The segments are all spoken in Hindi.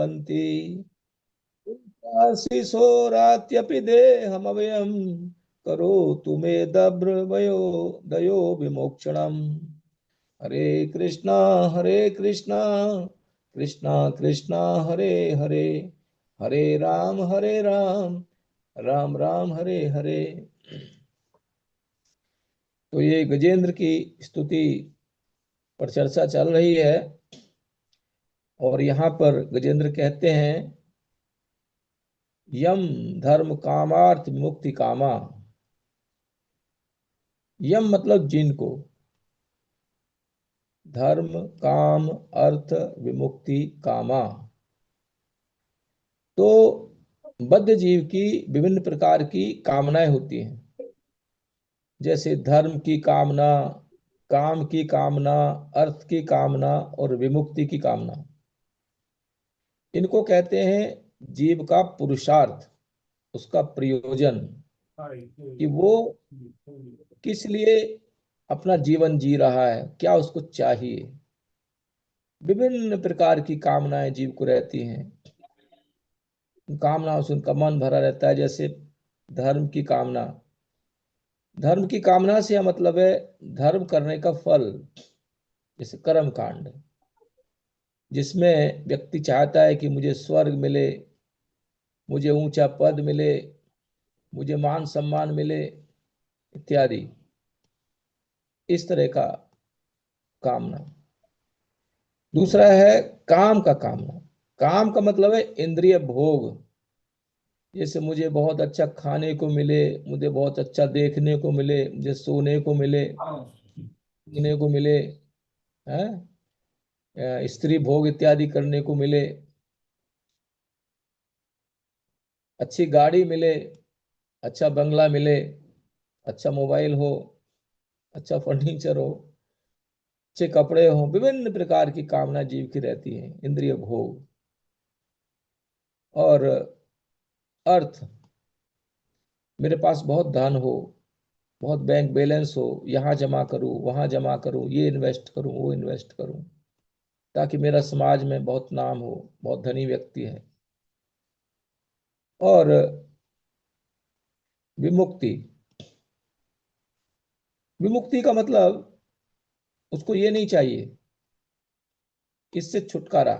भवन्ति शिशोरात्यपि देहमव्ययम् करोतु मे दभ्रवयो दयो विमोक्षणम्। हरे कृष्णा कृष्णा कृष्णा हरे हरे, हरे राम राम राम हरे हरे। तो ये गजेंद्र की स्तुति पर चर्चा चल रही है और यहाँ पर गजेंद्र कहते हैं यम धर्म कामार्थ मुक्ति कामा। यम मतलब जिनको धर्म काम अर्थ विमुक्ति कामा, तो बद्ध जीव की विभिन्न प्रकार की कामनाएं होती हैं, जैसे धर्म की कामना, काम की कामना, अर्थ की कामना और विमुक्ति की कामना। इनको कहते हैं जीव का पुरुषार्थ, उसका प्रयोजन, कि वो किस लिए अपना जीवन जी रहा है, क्या उसको चाहिए। विभिन्न प्रकार की कामनाएं जीव को रहती हैं, कामनाओं से उनका मन भरा रहता है। जैसे धर्म की कामना, धर्म की कामना से मतलब है धर्म करने का फल, जैसे कर्म कांड, जिसमें व्यक्ति चाहता है कि मुझे स्वर्ग मिले, मुझे ऊंचा पद मिले, मुझे मान सम्मान मिले इत्यादि, इस तरह का कामना। दूसरा है काम का कामना। काम का मतलब है इंद्रिय भोग, जैसे मुझे बहुत अच्छा खाने को मिले, मुझे बहुत अच्छा देखने को मिले, मुझे सोने को मिले, पीने को मिले, हैं, स्त्री भोग इत्यादि करने को मिले, अच्छी गाड़ी मिले, अच्छा बंगला मिले, अच्छा मोबाइल हो, अच्छा फर्नीचर हो, अच्छे कपड़े हो। विभिन्न प्रकार की कामना जीव की रहती है, इंद्रिय भोग। और अर्थ, मेरे पास बहुत धन हो, बहुत बैंक बैलेंस हो, यहाँ जमा करूँ वहाँ जमा करूँ, ये इन्वेस्ट करूँ वो इन्वेस्ट करूँ, ताकि मेरा समाज में बहुत नाम हो, बहुत धनी व्यक्ति है। और विमुक्ति, विमुक्ति का मतलब उसको ये नहीं चाहिए, इससे छुटकारा।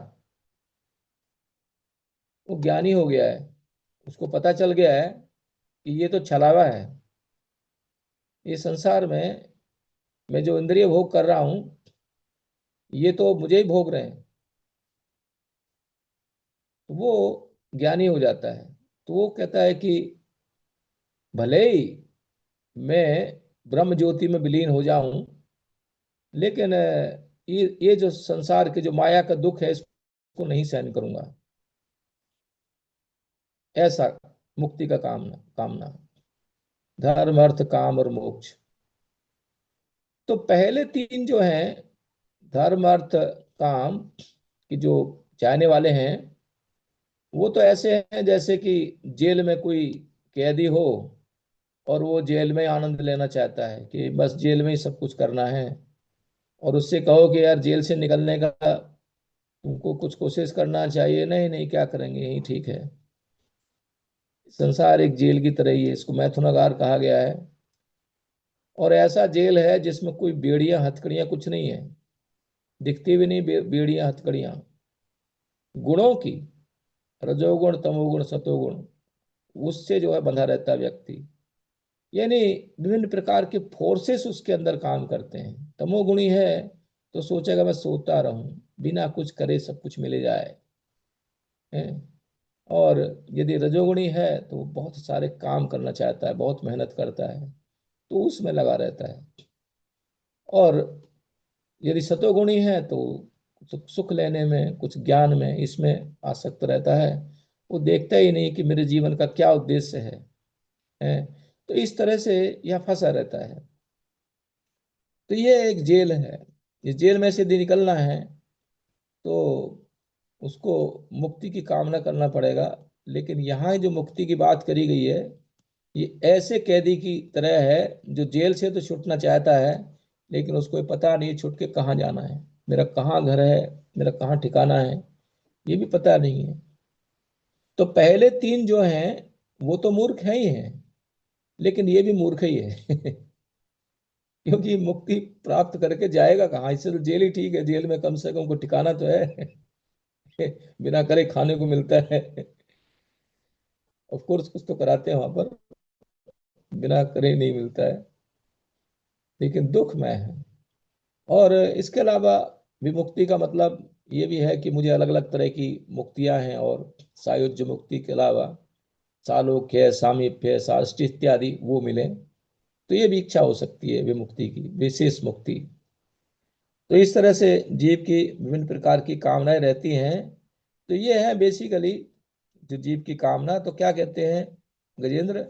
वो ज्ञानी हो गया है, उसको पता चल गया है कि ये तो छलावा है, ये संसार में मैं जो इंद्रिय भोग कर रहा हूं ये तो मुझे ही भोग रहे हैं। तो वो ज्ञानी हो जाता है। तो वो कहता है कि भले ही मैं ब्रह्म ज्योति में विलीन हो जाऊं, लेकिन ये जो संसार के जो माया का दुख है इसको नहीं सहन करूंगा। ऐसा मुक्ति का कामना, धर्म अर्थ काम और मोक्ष। तो पहले तीन जो हैं, धर्म अर्थ काम की जो चाहने वाले हैं, वो तो ऐसे हैं जैसे कि जेल में कोई कैदी हो और वो जेल में आनंद लेना चाहता है कि बस जेल में ही सब कुछ करना है। और उससे कहो कि यार जेल से निकलने का तुमको कुछ कोशिश करना चाहिए, नहीं नहीं क्या करेंगे यही ठीक है। संसार एक जेल की तरह ही है, इसको मैथुनागार कहा गया है। और ऐसा जेल है जिसमें कोई बेड़ियां हथकड़ियां कुछ नहीं है, दिखती भी नहीं बेड़ियां हथकड़ियां। गुणों की, रजोगुण तमोगुण सतोगुण, उससे जो है बंधा रहता है व्यक्ति। यानी विभिन्न प्रकार के फोर्सेस उसके अंदर काम करते हैं। तमोगुणी है तो सोचेगा मैं सोता रहूं, बिना कुछ करे सब कुछ मिले जाए, है। और यदि रजोगुणी है तो वो बहुत सारे काम करना चाहता है, बहुत मेहनत करता है, तो उसमें लगा रहता है। और यदि सतोगुणी है तो सुख लेने में, कुछ ज्ञान में, इसमें आसक्त रहता है। वो देखता ही नहीं कि मेरे जीवन का क्या उद्देश्य है। तो इस तरह से यह फंसा रहता है। तो ये एक जेल है, इस जेल में से यदि निकलना है तो उसको मुक्ति की कामना करना पड़ेगा। लेकिन यहाँ जो मुक्ति की बात करी गई है, ये ऐसे कैदी की तरह है जो जेल से तो छूटना चाहता है, लेकिन उसको ये पता नहीं छूट के कहाँ जाना है, मेरा कहाँ घर है, मेरा कहाँ ठिकाना है। ये भी पता नहीं है। तो पहले तीन जो हैं वो तो मूर्ख हैं ही हैं, लेकिन ये भी मूर्ख ही है क्योंकि मुक्ति प्राप्त करके जाएगा कहाँ? इससे तो जेल ही ठीक है, जेल में कम से कम को ठिकाना तो है बिना करे खाने को मिलता है। ऑफ कोर्स कुछ तो कराते हैं वहां पर, बिना करे नहीं मिलता है, लेकिन दुख में है। और इसके अलावा विमुक्ति का मतलब ये भी है कि मुझे अलग अलग तरह की मुक्तियां हैं, और सायुज्य मुक्ति के अलावा सालोक्य, सामीप्य, साष्टी इत्यादि वो मिले, तो ये भी इच्छा हो सकती है विमुक्ति की, विशेष मुक्ति। तो इस तरह से जीव की विभिन्न प्रकार की कामनाएं रहती हैं। तो ये है बेसिकली जो जीव की कामना। तो क्या कहते हैं गजेंद्र?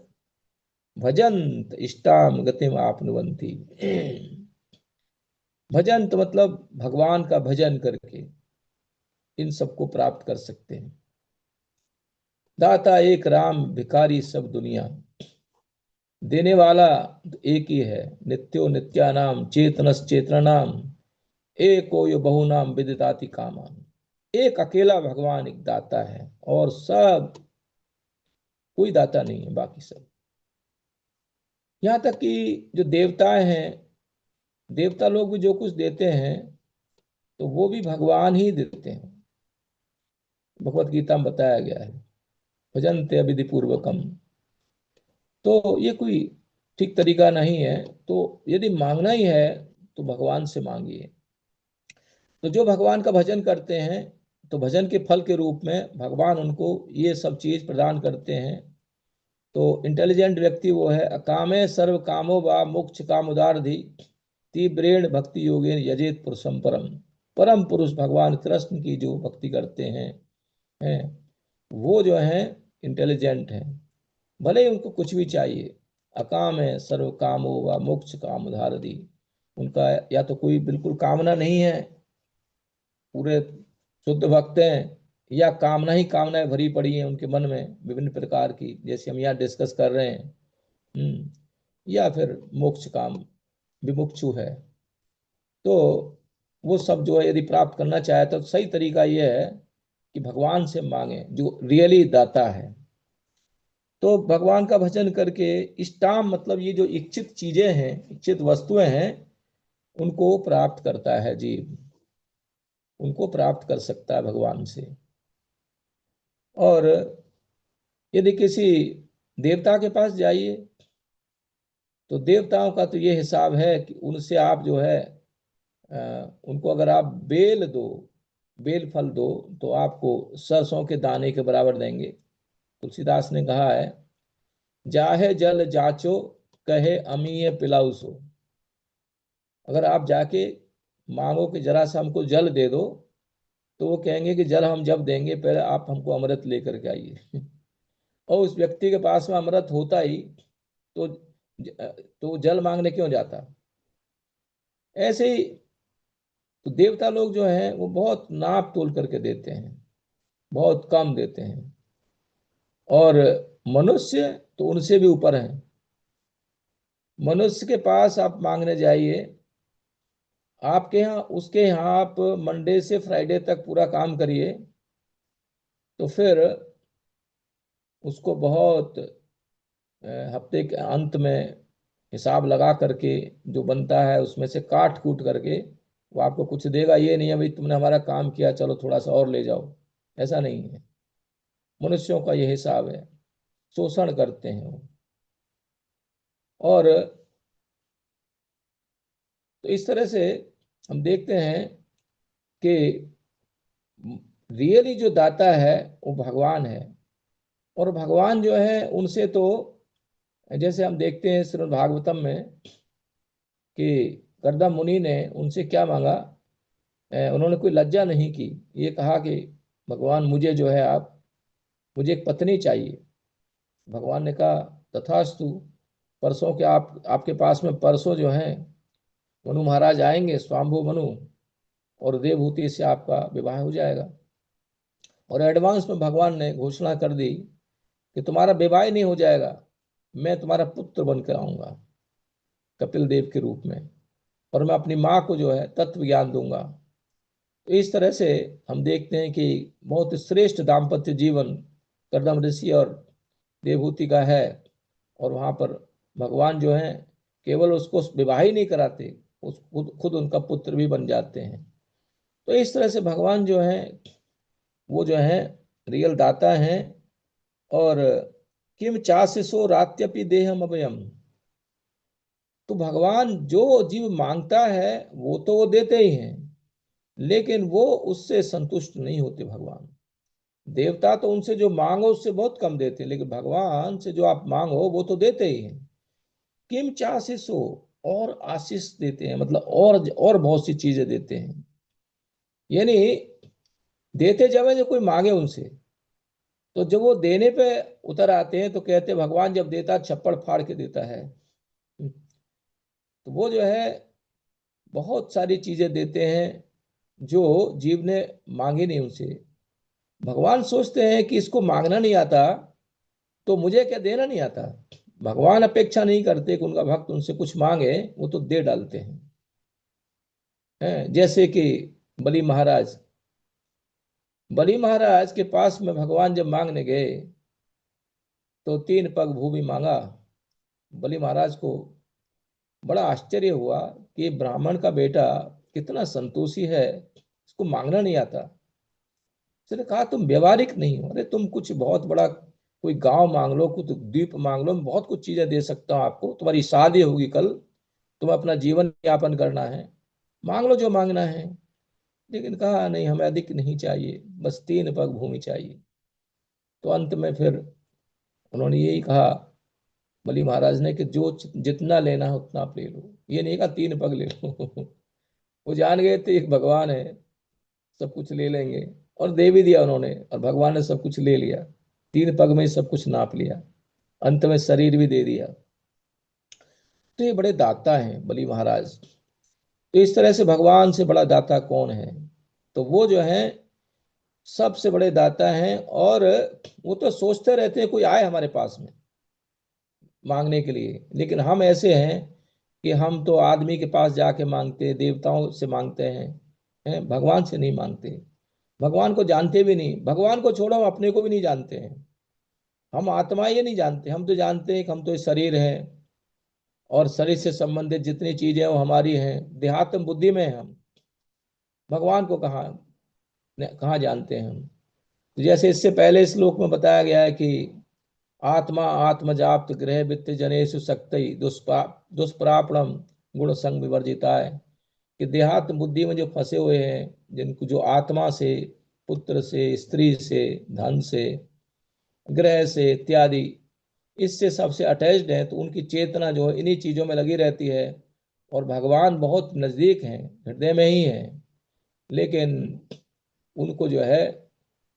भजंत इष्टाम गतिम आपनुवंती। भजंत मतलब भगवान का भजन करके इन सबको प्राप्त कर सकते हैं। दाता एक राम, भिखारी सब दुनिया। देने वाला तो एक ही है, नित्यो नित्यानाम चेतनस चेतनानाम, एको यो बहुनाम विदिताति कामान। एक अकेला भगवान एक दाता है, और सब कोई दाता नहीं है, बाकी सब। यहाँ तक कि जो देवताएं हैं, देवता लोग भी जो कुछ देते हैं तो वो भी भगवान ही देते हैं। भगवत गीता में बताया गया है, भजन्ते अविधि पूर्वकम। तो ये कोई ठीक तरीका नहीं है। तो यदि मांगना ही है तो भगवान से मांगिए। तो जो भगवान का भजन करते हैं, तो भजन के फल के रूप में भगवान उनको ये सब चीज प्रदान करते हैं। तो इंटेलिजेंट व्यक्ति वो है, अकामे सर्व कामो वा मोक्ष काम उदारधि, तीव्रेण भक्ति योगेन यजेत पुरुषम परम। परम पुरुष भगवान कृष्ण की जो भक्ति करते हैं वो जो है इंटेलिजेंट हैं, भले ही उनको कुछ भी चाहिए। अकाम है सर्व कामो व मोक्ष काम उदारधि, उनका या तो कोई बिल्कुल कामना नहीं है, पूरे शुद्ध भक्त हैं, या कामना ही कामनाएं भरी पड़ी हैं उनके मन में विभिन्न प्रकार की, जैसे हम यहाँ डिस्कस कर रहे हैं। या फिर मोक्ष काम विमुक्षु है। तो वो सब जो है यदि प्राप्त करना चाहे तो सही तरीका ये है कि भगवान से मांगे जो रियली दाता है। तो भगवान का भजन करके इष्टाम मतलब ये जो इच्छित चीजें हैं, इच्छित वस्तुएं हैं, उनको प्राप्त करता है जीव, उनको प्राप्त कर सकता है भगवान से। और यदि किसी देवता के पास जाइए, तो देवताओं का तो ये हिसाब है कि उनसे आप जो है उनको अगर आप बेल दो, बेल फल दो, तो आपको सरसों के दाने के बराबर देंगे। तुलसीदास ने कहा है, जाहे जल जाचो, कहे अमीय पिलाउसो। अगर आप जाके मांगो कि जरा सा हमको जल दे दो, तो वो कहेंगे कि जल हम जब देंगे, पहले आप हमको अमृत लेकर के आइए और उस व्यक्ति के पास में अमृत होता ही तो तो जल मांगने क्यों जाता? ऐसे ही तो देवता लोग जो हैं वो बहुत नाप तोल करके देते हैं, बहुत कम देते हैं। और मनुष्य तो उनसे भी ऊपर है। मनुष्य के पास आप मांगने जाइए, आपके यहाँ उसके यहाँ आप मंडे से फ्राइडे तक पूरा काम करिए, तो फिर उसको बहुत हफ्ते के अंत में हिसाब लगा करके जो बनता है उसमें से काट कूट करके वो आपको कुछ देगा। ये नहीं है भाई तुमने हमारा काम किया चलो थोड़ा सा और ले जाओ, ऐसा नहीं है। मनुष्यों का ये हिसाब है, शोषण करते हैं वो। और तो इस तरह से हम देखते हैं कि रियली जो दाता है वो भगवान है। और भगवान जो है उनसे तो जैसे हम देखते हैं श्रीमद् भागवतम में कि करदम मुनि ने उनसे क्या मांगा, उन्होंने कोई लज्जा नहीं की, ये कहा कि भगवान मुझे जो है आप, मुझे एक पत्नी चाहिए। भगवान ने कहा तथास्तु, परसों के आपके पास में परसों जो है मनु महाराज आएंगे, स्वाम्भु मनु, और देवहूति से आपका विवाह हो जाएगा। और एडवांस में भगवान ने घोषणा कर दी कि तुम्हारा विवाह नहीं हो जाएगा, मैं तुम्हारा पुत्र बनकर आऊंगा कपिल देव के रूप में, और मैं अपनी माँ को जो है तत्व ज्ञान दूंगा। तो इस तरह से हम देखते हैं कि बहुत श्रेष्ठ दाम्पत्य जीवन कर्दम ऋषि और देवहूति का है। और वहाँ पर भगवान जो है केवल उसको विवाह ही नहीं कराते, उस खुद उनका पुत्र भी बन जाते हैं। तो इस तरह से भगवान जो है वो जो है रियल दाता हैं। और किम चासिसो रात्यपि देहम अभयम, तो भगवान जो जीव मांगता है वो तो वो देते ही हैं, लेकिन वो उससे संतुष्ट नहीं होते भगवान। देवता तो उनसे जो मांगो उससे बहुत कम देते हैं, लेकिन भगवान से जो आप मांगो वो तो देते ही हैं। किम चासिसो, और आशीष देते हैं, मतलब और बहुत सी चीजें देते हैं। यानी देते जब है जो कोई मांगे उनसे, तो जब वो देने पे उतर आते हैं तो कहते हैं भगवान जब देता छप्पड़ फाड़ के देता है। तो वो जो है बहुत सारी चीजें देते हैं जो जीव ने मांगी नहीं उनसे। भगवान सोचते हैं कि इसको मांगना नहीं आता तो मुझे क्या देना नहीं आता। भगवान अपेक्षा नहीं करते कि उनका भक्त उनसे कुछ मांगे, वो तो दे डालते हैं। जैसे कि बलि महाराज, बलि महाराज के पास में भगवान जब मांगने गए तो 3 पग भूमि मांगा। बलि महाराज को बड़ा आश्चर्य हुआ कि ब्राह्मण का बेटा कितना संतोषी है, इसको मांगना नहीं आता। उसने कहा तुम व्यवहारिक नहीं हो, अरे तुम कुछ बहुत बड़ा कोई गांव मांग लो, कुछ द्वीप मांग लो, मैं बहुत कुछ चीजें दे सकता हूँ आपको, तुम्हारी शादी होगी कल, तुम्हें अपना जीवन यापन करना है, मांग लो जो मांगना है। लेकिन कहा नहीं, हमें अधिक नहीं चाहिए, बस 3 पग भूमि चाहिए। तो अंत में फिर उन्होंने यही कहा, बलि महाराज ने, कि जो जितना लेना है उतना आप ले लो, ये नहीं कहा 3 पग ले लो। वो जान गए थे एक भगवान है, सब कुछ ले लेंगे, और दे भी दिया उन्होंने, और भगवान ने सब कुछ ले लिया। 3 पग में ही सब कुछ नाप लिया, अंत में शरीर भी दे दिया। तो ये बड़े दाता हैं बलि महाराज। तो इस तरह से भगवान से बड़ा दाता कौन है? तो वो जो है सबसे बड़े दाता हैं। और वो तो सोचते रहते हैं कोई आए हमारे पास में मांगने के लिए, लेकिन हम ऐसे हैं कि हम तो आदमी के पास जाके मांगते हैं, देवताओं से मांगते हैं, भगवान से नहीं मांगते। भगवान को जानते भी नहीं, भगवान को छोड़ो हम अपने को भी नहीं जानते हैं। हम आत्मा ये नहीं जानते, हम तो जानते हैं कि हम तो शरीर हैं, और शरीर से संबंधित जितनी चीजें हैं वो हमारी हैं, देहात्म बुद्धि में हैं हम। भगवान को कहाँ कहाँ जानते हैं हम। तो जैसे इससे पहले श्लोक में बताया गया है कि आत्मा आत्मजाप्त गृह वित्त जनेषु शक्ति दुष्प्रापणम गुण संग विवर्जिता है, कि देहात्म बुद्धि में जो फंसे हुए हैं, जिनको जो आत्मा से, पुत्र से, स्त्री से, धन से, ग्रह से इत्यादि, इससे सबसे अटैच्ड है, तो उनकी चेतना जो है इन्हीं चीजों में लगी रहती है। और भगवान बहुत नजदीक हैं, हृदय में ही हैं, लेकिन उनको जो है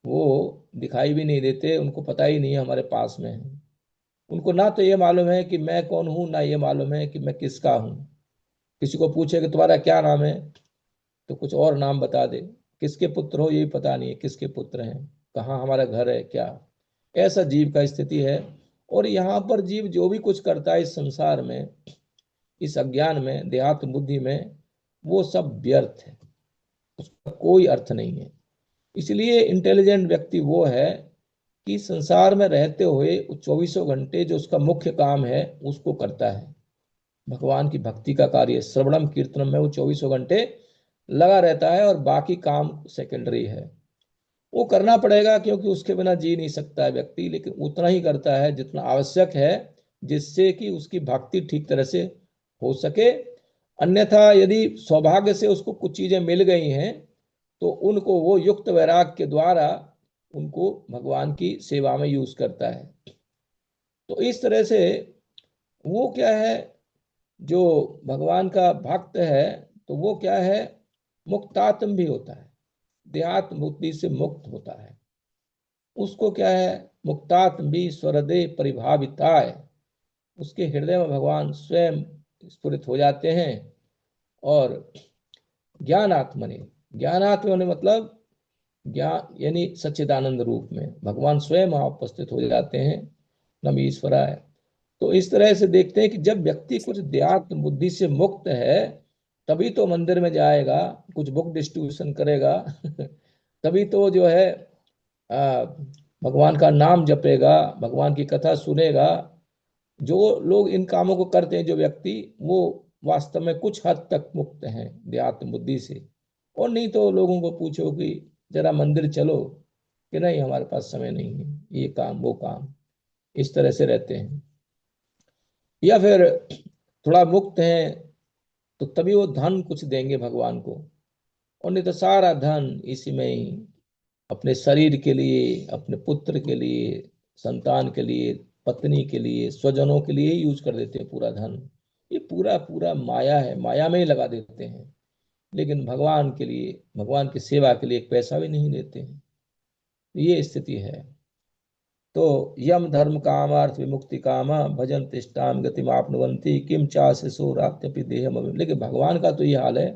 वो दिखाई भी नहीं देते, उनको पता ही नहीं है हमारे पास में है। उनको ना तो ये मालूम है कि मैं कौन हूं, ना ये मालूम है कि मैं किसका हूं। किसी को पूछे कि तुम्हारा क्या नाम है, तो कुछ और नाम बता दे। किसके पुत्र हो ये भी पता नहीं है, किसके पुत्र हैं, कहाँ हमारा घर है क्या। ऐसा जीव का स्थिति है। और यहाँ पर जीव जो भी कुछ करता है इस संसार में, इस अज्ञान में, देहात्म बुद्धि में, वो सब व्यर्थ है, उसका कोई अर्थ नहीं है। इसलिए इंटेलिजेंट व्यक्ति वो है कि संसार में रहते हुए 24 घंटे जो उसका मुख्य काम है उसको करता है, भगवान की भक्ति का कार्य, श्रवणम कीर्तनम में वो 24 घंटे लगा रहता है, और बाकी काम सेकेंडरी है। वो करना पड़ेगा क्योंकि उसके बिना जी नहीं सकता है व्यक्ति, लेकिन उतना ही करता है जितना आवश्यक है, जिससे कि उसकी भक्ति ठीक तरह से हो सके। अन्यथा यदि सौभाग्य से उसको कुछ चीजें मिल गई हैं तो उनको वो युक्त वैराग के द्वारा उनको भगवान की सेवा में यूज करता है। तो इस तरह से वो क्या है, जो भगवान का भक्त है, तो वो क्या है, मुक्तात्म भी होता है, देहात्म बुद्धि से मुक्त होता है। उसको क्या है, मुक्तात्म भी स्वरदे परिभाविताय, उसके हृदय में भगवान स्वयं स्फुरित हो जाते हैं। और ज्ञानात्मने, ज्ञानात्मने मतलब ज्ञान यानी सच्चिदानंद रूप में भगवान स्वयं वहां उपस्थित हो जाते हैं। नम ईश्वराय। तो इस तरह से देखते हैं कि जब व्यक्ति कुछ देहात्म बुद्धि से मुक्त है तभी तो मंदिर में जाएगा, कुछ बुक डिस्ट्रीब्यूशन करेगा तभी तो जो है आ, भगवान का नाम जपेगा, भगवान की कथा सुनेगा। जो लोग इन कामों को करते हैं, जो व्यक्ति, वो वास्तव में कुछ हद तक मुक्त हैं देहात्म बुद्धि से। और नहीं तो लोगों को पूछो कि जरा मंदिर चलो, कि नहीं हमारे पास समय नहीं है, ये काम वो काम, इस तरह से रहते हैं। या फिर थोड़ा मुक्त हैं तो तभी वो धन कुछ देंगे भगवान को, और नहीं तो सारा धन इसी में ही अपने शरीर के लिए, अपने पुत्र के लिए, संतान के लिए, पत्नी के लिए, स्वजनों के लिए ही यूज कर देते हैं पूरा धन। ये पूरा पूरा माया है, माया में ही लगा देते हैं। लेकिन भगवान के लिए, भगवान की सेवा के लिए एक पैसा भी नहीं देते हैं। ये स्थिति है। तो यम धर्म काम अर्थ विमुक्ति काम भजन तिष्ठाम गतिमाप्नुवन्ति किम चास्य रात्यपि देहम अभिम। लेकिन भगवान का तो ये हाल है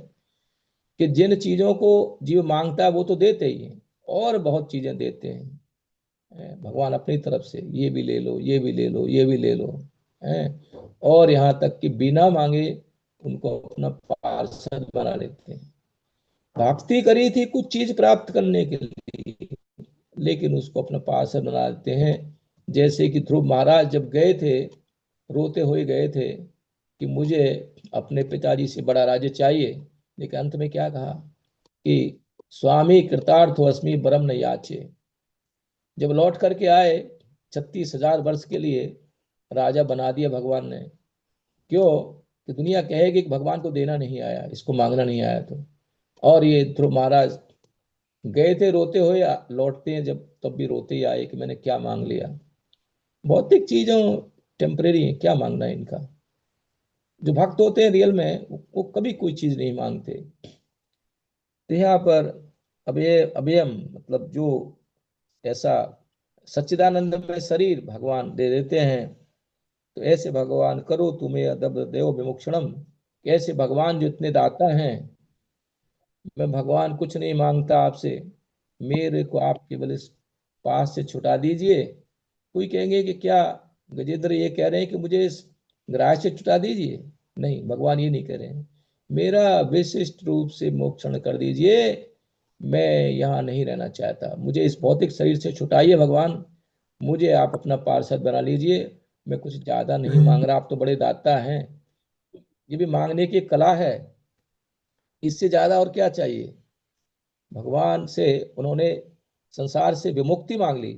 कि जिन चीजों को जीव मांगता है वो तो देते ही हैं, और बहुत चीजें देते हैं भगवान अपनी तरफ से, ये भी ले लो, ये भी ले लो, ये भी ले लो, हैं। और यहाँ तक कि बिना मांगे उनको अपना पार्षद बना लेते हैं। भक्ति करी थी कुछ चीज प्राप्त करने के लिए, लेकिन उसको अपना पार्षद बना लेते हैं। जैसे कि ध्रुव महाराज जब गए थे, रोते हुए गए थे कि मुझे अपने पिताजी से बड़ा राज्य चाहिए, लेकिन अंत में क्या कहा कि स्वामी कृतार्थो अस्मि परम न याचे। जब लौट करके आए, 36,000 वर्ष के लिए राजा बना दिया भगवान ने। क्यों? कि दुनिया कहेगी कि भगवान को देना नहीं आया, इसको मांगना नहीं आया। तो और ये ध्रुव महाराज गए थे रोते हुए, लौटते हैं जब तब भी रोते ही आए कि मैंने क्या मांग लिया। भौतिक चीजों टेम्परेरी है, क्या मांगना है इनका। जो भक्त होते हैं रियल में, वो कभी कोई चीज नहीं मांगते। तो यहाँ पर अभयम मतलब जो ऐसा सच्चिदानंद में शरीर भगवान दे देते हैं। तो ऐसे भगवान करो तुम्हें अदब देव विमुक्षणम। ऐसे भगवान जो इतने दाता हैं, मैं भगवान कुछ नहीं मांगता आपसे, मेरे को आप केवल इस पास से छुटा दीजिए। कोई कहेंगे कि क्या गजेंद्र ये कह रहे हैं कि मुझे इस ग्राह से छुटा दीजिए? नहीं, भगवान ये नहीं कह रहे हैं। मेरा विशिष्ट रूप से मोक्षण कर दीजिए, मैं यहाँ नहीं रहना चाहता, मुझे इस भौतिक शरीर से छुटाइए भगवान, मुझे आप अपना पार्षद बना लीजिए। मैं कुछ ज्यादा नहीं मांग रहा, आप तो बड़े दाता हैं। ये भी मांगने की कला है, इससे ज्यादा और क्या चाहिए। भगवान से उन्होंने संसार से विमुक्ति मांग ली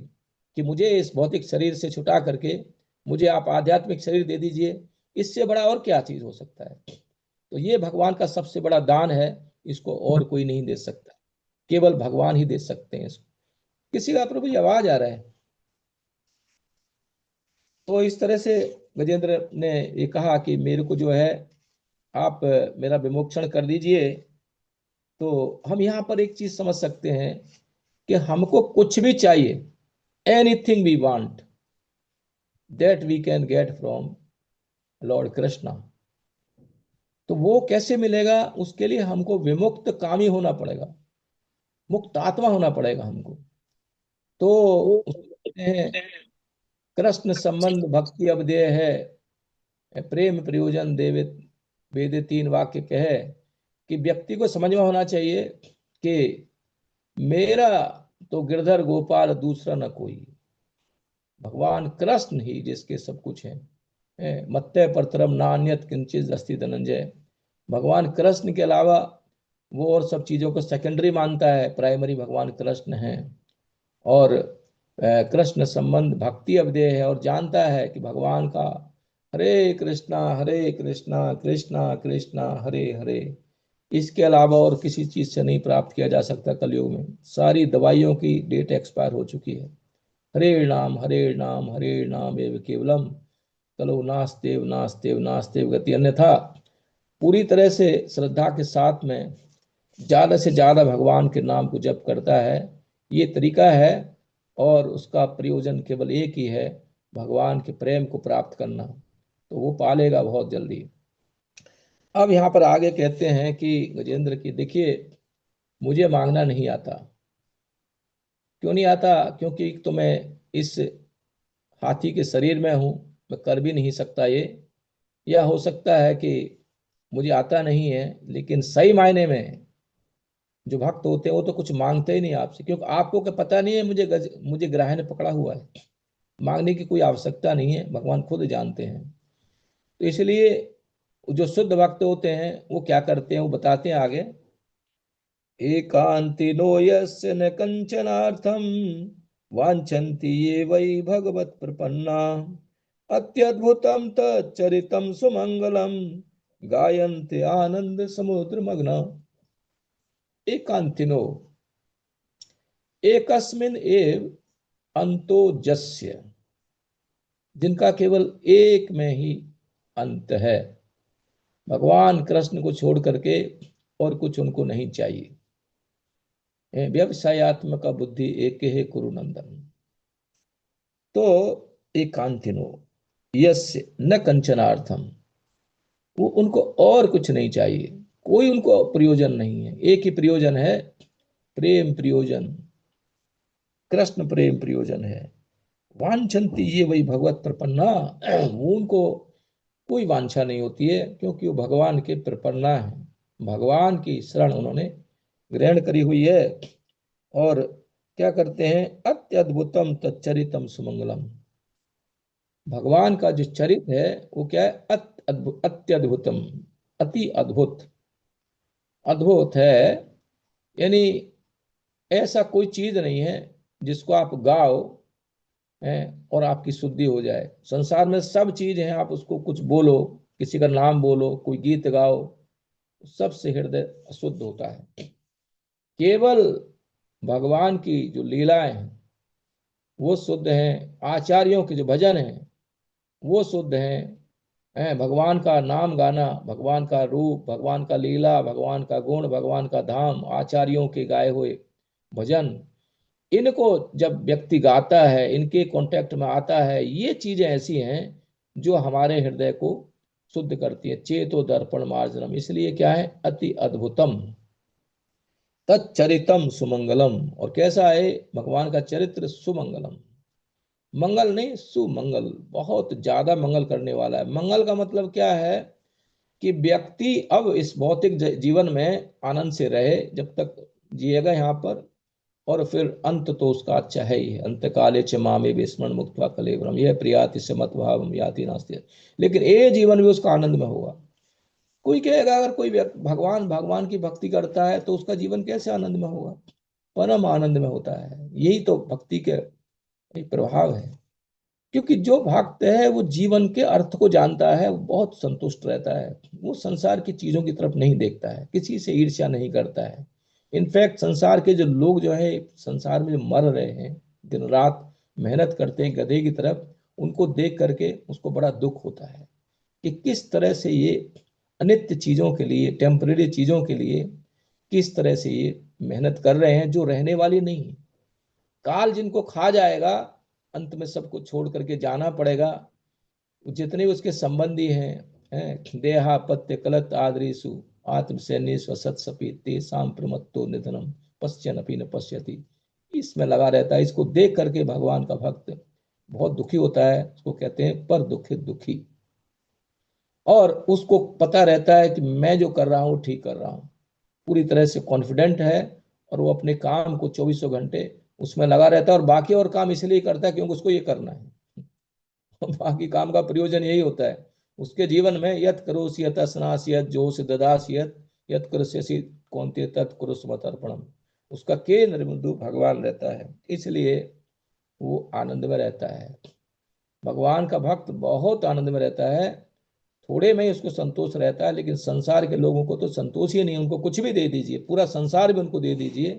कि मुझे इस भौतिक शरीर से छुटा करके मुझे आप आध्यात्मिक शरीर दे दीजिए। इससे बड़ा और क्या चीज हो सकता है। तो ये भगवान का सबसे बड़ा दान है, इसको और कोई नहीं दे सकता, केवल भगवान ही दे सकते हैं इसको। किसी का प्रभु जी आवाज आ रहा है। तो इस तरह से गजेंद्र ने ये कहा कि मेरे को जो है आप मेरा विमोक्षण कर दीजिए। तो हम यहाँ पर एक चीज समझ सकते हैं कि हमको कुछ भी चाहिए, anything we want that we can get from Lord Krishna. तो वो कैसे मिलेगा? उसके लिए हमको विमुक्त कामी होना पड़ेगा, मुक्त आत्मा होना पड़ेगा हमको। तो उसको कहते हैं कृष्ण संबंध भक्ति अवधेय है, प्रेम प्रयोजन देवे वेदे। तीन वाक्य कहे कि व्यक्ति को समझ में होना चाहिए कि मेरा तो गिरधर गोपाल दूसरा न कोई, भगवान कृष्ण ही जिसके सब कुछ है। मत्तय परतरम नान्यत किंचित अस्ति धनंजय। भगवान कृष्ण के अलावा वो और सब चीजों को सेकेंडरी मानता है, प्राइमरी भगवान कृष्ण है। और कृष्ण संबंध भक्ति अवधेय है, और जानता है कि भगवान का हरे कृष्णा कृष्णा कृष्णा हरे हरे, इसके अलावा और किसी चीज से नहीं प्राप्त किया जा सकता। कलयुग में सारी दवाइयों की डेट एक्सपायर हो चुकी है। हरे नाम हरे नाम एव केवलम, कलो नास्तेव नास्तेव नास्तेव गति। अन्यथा पूरी तरह से श्रद्धा के साथ में ज्यादा से ज्यादा भगवान के नाम को जप करता है, ये तरीका है। और उसका प्रयोजन केवल एक ही है, भगवान के प्रेम को प्राप्त करना, तो वो पालेगा बहुत जल्दी। अब यहाँ पर आगे कहते हैं कि गजेंद्र की देखिए, मुझे मांगना नहीं आता। क्यों नहीं आता? क्योंकि तो मैं इस हाथी के शरीर में हूं, मैं कर भी नहीं सकता ये। या हो सकता है कि मुझे आता नहीं है, लेकिन सही मायने में जो भक्त होते हैं वो तो कुछ मांगते ही नहीं आपसे, क्योंकि आपको क्या पता नहीं है मुझे ग्राह ने पकड़ा हुआ है। मांगने की कोई आवश्यकता नहीं है, भगवान खुद जानते हैं। तो इसलिए जो शुद्ध भक्त होते हैं वो क्या करते हैं, वो बताते हैं आगे। एकांतिनो यस्य न कंचनार्थम वांछन्ति ये वै भगवत प्रपन्ना अत्यद्भुतम तच्चरितम सुमंगलम गायन्ते आनंद समुद्र मग्न। एकांतिनो एकस्मिन एव अंतो जस्य, जिनका केवल एक में ही अंत है। भगवान कृष्ण को छोड़ करके और कुछ उनको नहीं चाहिए। व्यवसायत्मक बुद्धि एक है कुरु नंदन। तो एकांतिनो यस्य न कंचनार्थम, वो उनको और कुछ नहीं चाहिए, कोई उनको प्रयोजन नहीं है। एक ही प्रयोजन है, प्रेम प्रयोजन, कृष्ण प्रेम प्रयोजन है। वांछन्ति ये वही भगवत प्रपन्ना, वो उनको कोई वांछा नहीं होती है, क्योंकि वो भगवान के प्रपन्ना है। भगवान की शरण उन्होंने ग्रहण करी हुई है। और क्या करते हैं, अत्यद्भुतम तच्चरितम सुमंगलम। भगवान का जो चरित्र है वो क्या है, अत्यद्भुतम, अति अद्भुत, अद्भुत है। यानी ऐसा कोई चीज नहीं है जिसको आप गाओ है और आपकी शुद्धि हो जाए। संसार में सब चीज है, आप उसको कुछ बोलो, किसी का नाम बोलो, कोई गीत गाओ, सबसे हृदय अशुद्ध होता है। केवल भगवान की जो लीलाएं हैं वो शुद्ध हैं, आचार्यों के जो भजन हैं वो शुद्ध हैं, भगवान का नाम गाना, भगवान का रूप, भगवान का लीला, भगवान का गुण, भगवान का धाम, आचार्यों के गाए हुए भजन, इनको जब व्यक्ति गाता है, इनके कांटेक्ट में आता है, ये चीजें ऐसी हैं जो हमारे हृदय को शुद्ध करती है। चेतो दर्पण मार्जनम, इसलिए क्या है, अति अद्भुतम तच्चरितम सुमंगलम। और कैसा है भगवान का चरित्र, सुमंगलम, मंगल नहीं सुमंगल, बहुत ज्यादा मंगल करने वाला है। मंगल का मतलब क्या है कि व्यक्ति अब इस भौतिक जीवन में आनंद से रहे जब तक जिएगा यहाँ पर, और फिर अंत तो उसका अच्छा है ही। अंत काले च मामे विस्मरण मुक्त्वा कलेवरम, यह प्रियाति से मत भावम याति नास्ति। लेकिन ये जीवन भी उसका आनंद में होगा। कोई कहेगा अगर कोई भगवान भगवान की भक्ति करता है तो उसका जीवन कैसे आनंद में होगा, परम आनंद में होता है। यही तो भक्ति के एक प्रभाव है। क्योंकि जो भक्त है वो जीवन के अर्थ को जानता है, वो बहुत संतुष्ट रहता है, वो संसार की चीजों की तरफ नहीं देखता है, किसी से ईर्ष्या नहीं करता है। इनफैक्ट संसार के जो लोग जो है संसार में जो मर रहे हैं, दिन रात मेहनत करते हैं गधे की तरफ, उनको देख करके उसको बड़ा दुख होता है कि किस तरह से ये अनित्य चीजों के लिए, टेम्परेरी चीजों के लिए किस तरह से ये मेहनत कर रहे हैं जो रहने वाली नहीं है। काल जिनको खा जाएगा, अंत में सबको छोड़ करके जाना पड़ेगा। जितने उसके संबंधी हैं देहापत्य कलत आदरीसु आत्मसैन्य स्वसत सपी तेसाम प्रमत्तो निधनम पश्यन अपी न पश्यति, इसमें लगा रहता है। इसको देख करके भगवान का भक्त बहुत दुखी होता है, उसको कहते हैं पर दुखित दुखी। और उसको पता रहता है कि मैं जो कर रहा हूँ ठीक कर रहा हूँ, पूरी तरह से कॉन्फिडेंट है, और वो अपने काम को 24 घंटे उसमें लगा रहता है। और बाकी और काम इसलिए करता है क्योंकि उसको ये करना है। बाकी काम का प्रयोजन यही होता है उसके जीवन में, यत करोसि यत स्नासि यत जोष ददासि यत यत करोस्यसि कौन्तेय तत् कुरुष्व मत् अर्पणम। उसका केंद्र बिंदु भगवान रहता है, इसलिए वो आनंद में रहता है। भगवान का भक्त बहुत आनंद में रहता है, थोड़े में ही उसको संतोष रहता है। लेकिन संसार के लोगों को तो संतोष ही नहीं, उनको कुछ भी दे दीजिए, पूरा संसार भी उनको दे दीजिए,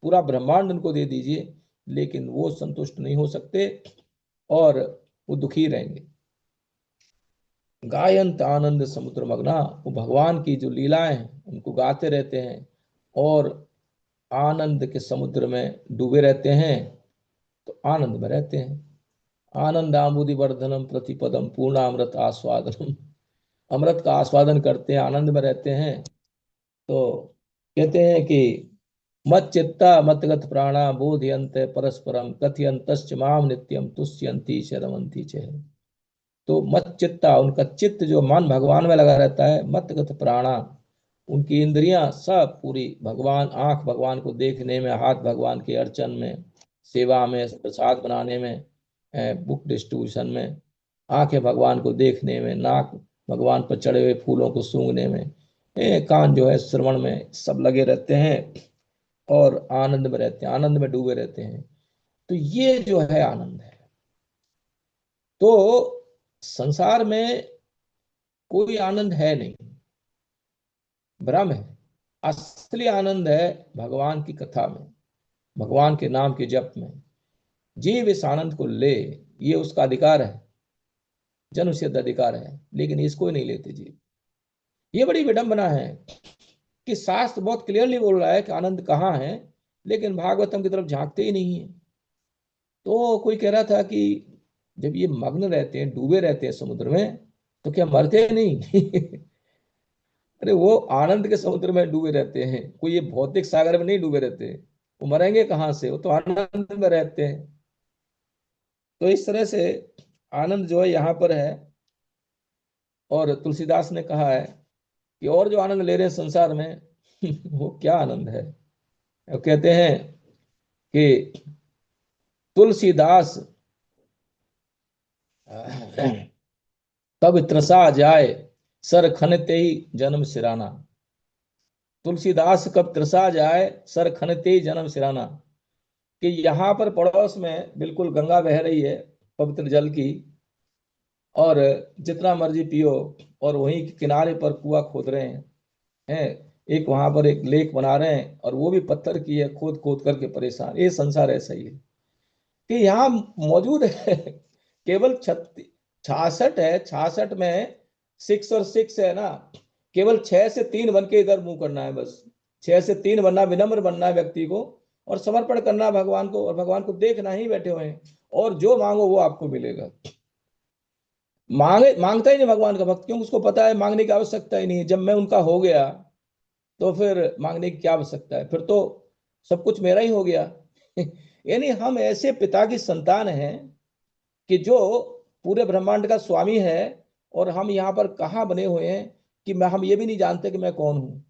पूरा ब्रह्मांड उनको दे दीजिए, लेकिन वो संतुष्ट नहीं हो सकते और वो दुखी रहेंगे। गायंत आनंद समुद्र मग्ना, वो भगवान की जो लीलाएं हैं उनको गाते रहते हैं और आनंद के समुद्र में डूबे रहते हैं, तो आनंद में रहते हैं। आनंद आमुदि वर्धनम प्रतिपदम पूर्णामृत आस्वादनम, अमृत का आस्वादन करते हैं, आनंद में रहते हैं। तो कहते हैं कि मत चित्ता मतगत प्राणा बोधयन्ते परस्परम कथयन्तश्च माम नित्यम तुष्यन्ति च रमन्ति च। तो मत चित्ता, उनका चित्त जो मन भगवान में लगा रहता है। मत गत प्राणा, उनकी इंद्रियां सब पूरी भगवान, आंख भगवान को देखने में, हाथ भगवान के अर्चन में, सेवा में, प्रसाद बनाने में, बुक डिस्ट्रीब्यूशन में, आंखें भगवान को देखने में, नाक भगवान पर चढ़े हुए फूलों को सूंघने में, कान जो है श्रवण में, सब लगे रहते हैं और आनंद में रहते हैं, आनंद में डूबे रहते हैं। तो ये जो है आनंद है। तो संसार में कोई आनंद है नहीं, भ्रम है। असली आनंद है भगवान की कथा में, भगवान के नाम के जप में। जीव इस आनंद को ले, ये उसका अधिकार है, जन्म सिद्ध अधिकार है, लेकिन इसको ही नहीं लेते जीव। ये बड़ी विडंबना है कि शास्त्र बहुत क्लियरली बोल रहा है कि आनंद कहाँ है, लेकिन भागवतम की तरफ झांकते ही नहीं है। तो कोई कह रहा था कि जब ये मग्न रहते हैं, डूबे रहते हैं समुद्र में, तो क्या मरते नहीं? अरे वो आनंद के समुद्र में डूबे रहते हैं, कोई ये भौतिक सागर में नहीं डूबे रहते। वो मरेंगे कहाँ से? वो तो आनंद में रहते हैं। तो इस तरह से आनंद जो है यहाँ पर है। और तुलसीदास ने कहा है कि और जो आनंद ले रहे हैं संसार में वो क्या आनंद है। वो कहते हैं कि तुलसीदास तब त्रसा जाए, सर खनते ही जन्म सिराना। तुलसीदास कब त्रसा जाए, सर खनते ही जन्म सिराना। कि यहाँ पर पड़ोस में बिल्कुल गंगा बह रही है, पवित्र जल की, और जितना मर्जी पियो, और वहीं के किनारे पर कुआं खोद रहे हैं, एक वहां पर एक लेक बना रहे हैं, और वो भी पत्थर की है, खोद खोद करके परेशान। ये संसार ऐसा ही है कि यहाँ मौजूद है केवल 66 है, 66 में 6 और 6 है ना, केवल 6 से 3 बन के इधर मुंह करना है बस। 6 से 3 बनना, विनम्र बनना है व्यक्ति को, और समर्पण करना है भगवान को, और भगवान को देखना ही बैठे हुए हैं, और जो मांगो वो आपको मिलेगा। मांगता ही नहीं भगवान का भक्त, क्योंकि उसको पता है मांगने की आवश्यकता ही नहीं है। जब मैं उनका हो गया तो फिर मांगने की क्या आवश्यकता है, फिर तो सब कुछ मेरा ही हो गया। यानी हम ऐसे पिता की संतान हैं कि जो पूरे ब्रह्मांड का स्वामी है, और हम यहाँ पर कहाँ बने हुए हैं कि हम ये भी नहीं जानते कि मैं कौन हूँ